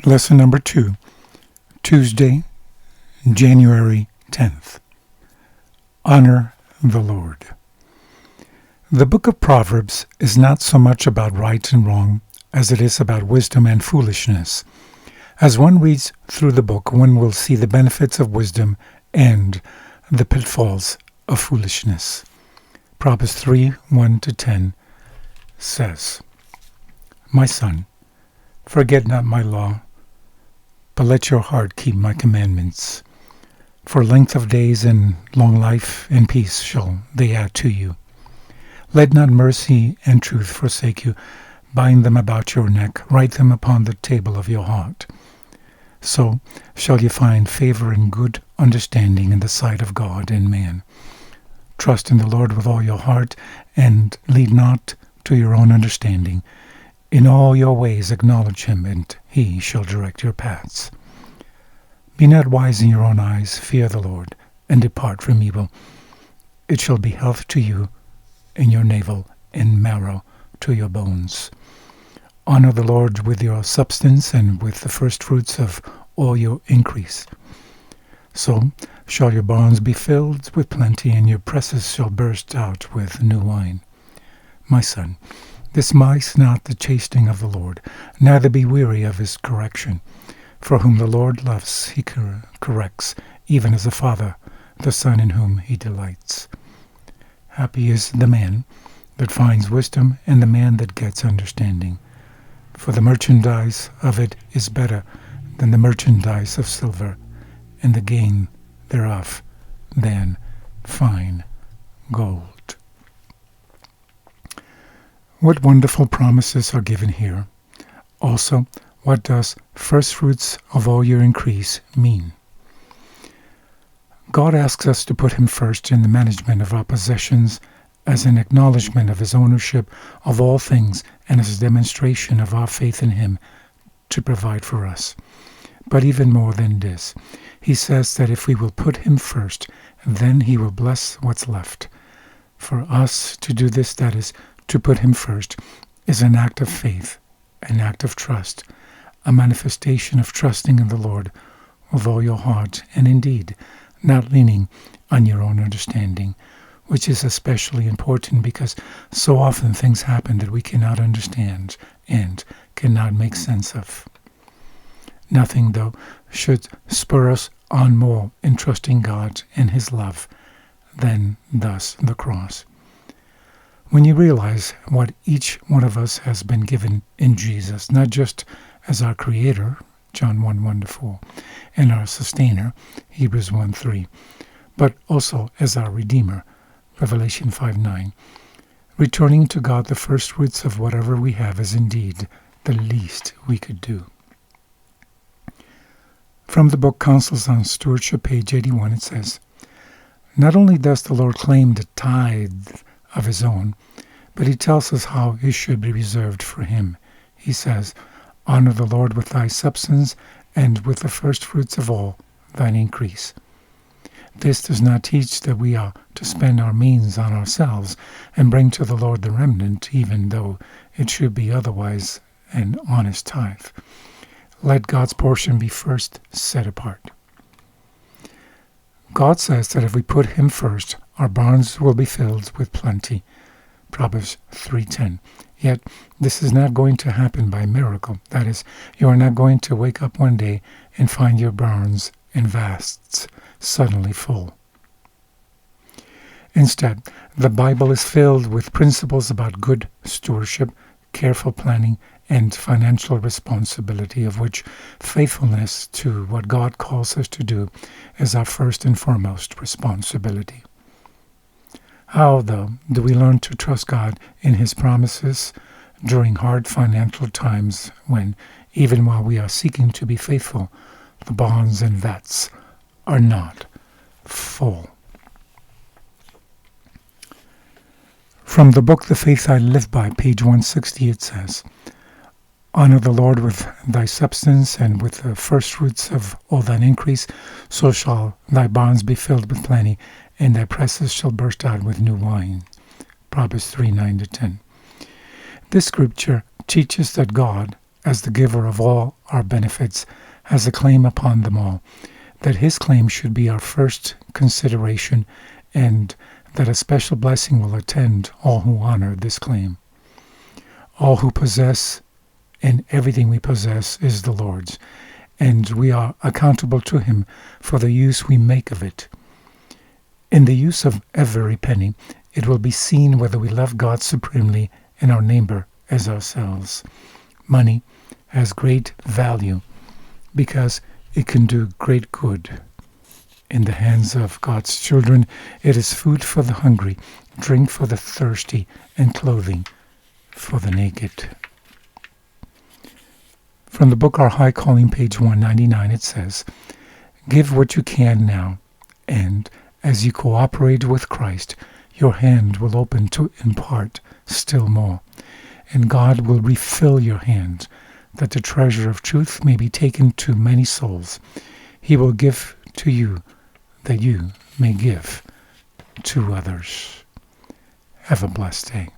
Lesson number 2, Tuesday, January 10th. Honor the Lord. The book of Proverbs is not so much about right and wrong as it is about wisdom and foolishness. As one reads through the book, one will see the benefits of wisdom and the pitfalls of foolishness. Proverbs 3:1-10 says, My son, forget not my law, but let your heart keep my commandments. For length of days and long life and peace shall they add to you. Let not mercy and truth forsake you. Bind them about your neck, write them upon the table of your heart. So shall you find favor and good understanding in the sight of God and man. Trust in the Lord with all your heart, and lead not to your own understanding. In all your ways acknowledge him, and he shall direct your paths. Be not wise in your own eyes, fear the Lord, and depart from evil. It shall be health to you in your navel, and marrow to your bones. Honor the Lord with your substance, and with the firstfruits of all your increase. So shall your barns be filled with plenty, and your presses shall burst out with new wine. My son, despise not the chastening of the Lord, neither be weary of his correction. For whom the Lord loves, he corrects, even as a father, the son in whom he delights. Happy is the man that finds wisdom, and the man that gets understanding. For the merchandise of it is better than the merchandise of silver, and the gain thereof than fine gold. What wonderful promises are given here. Also, what does first fruits of all your increase mean? God asks us to put him first in the management of our possessions as an acknowledgement of his ownership of all things and as a demonstration of our faith in him to provide for us. But even more than this, he says that if we will put him first, then he will bless what's left. For us to do this, that is, to put him first, is an act of faith, an act of trust, a manifestation of trusting in the Lord with all your heart, and indeed not leaning on your own understanding, which is especially important because so often things happen that we cannot understand and cannot make sense of. Nothing, though, should spur us on more in trusting God and his love than thus the cross. When you realize what each one of us has been given in Jesus, not just as our Creator, John 1:1-4, and our Sustainer, Hebrews 1:3, but also as our Redeemer, Revelation 5:9, returning to God the first fruits of whatever we have is indeed the least we could do. From the book Counsels on Stewardship, page 81, it says, Not only does the Lord claim the tithe of his own, but he tells us how it should be reserved for him. He says, Honor the Lord with thy substance, and with the firstfruits of all thine increase. This does not teach that we are to spend our means on ourselves and bring to the Lord the remnant, even though it should be otherwise an honest tithe. Let God's portion be first set apart. God says that if we put him first, our barns will be filled with plenty. Proverbs 3:10. Yet this is not going to happen by miracle. That is, you are not going to wake up one day and find your barns and vasts suddenly full. Instead, the Bible is filled with principles about good stewardship, careful planning, and financial responsibility, of which faithfulness to what God calls us to do is our first and foremost responsibility. How, though, do we learn to trust God in his promises during hard financial times when, even while we are seeking to be faithful, the barns and vats are not full? From the book The Faith I Live By, page 160, it says, Honor the Lord with thy substance, and with the firstfruits of all thine increase, so shall thy barns be filled with plenty, and thy presses shall burst out with new wine. Proverbs 3:9-10. This scripture teaches that God, as the giver of all our benefits, has a claim upon them all, that his claim should be our first consideration, and that a special blessing will attend all who honor this claim. All who possess and everything we possess is the Lord's, and we are accountable to him for the use we make of it. In the use of every penny, it will be seen whether we love God supremely and our neighbor as ourselves. Money has great value because it can do great good. In the hands of God's children, it is food for the hungry, drink for the thirsty, and clothing for the naked. From the book Our High Calling, page 199, it says, "Give what you can now, and as you cooperate with Christ, your hand will open to impart still more, and God will refill your hand, that the treasure of truth may be taken to many souls. He will give to you that you may give to others." Have a blessed day.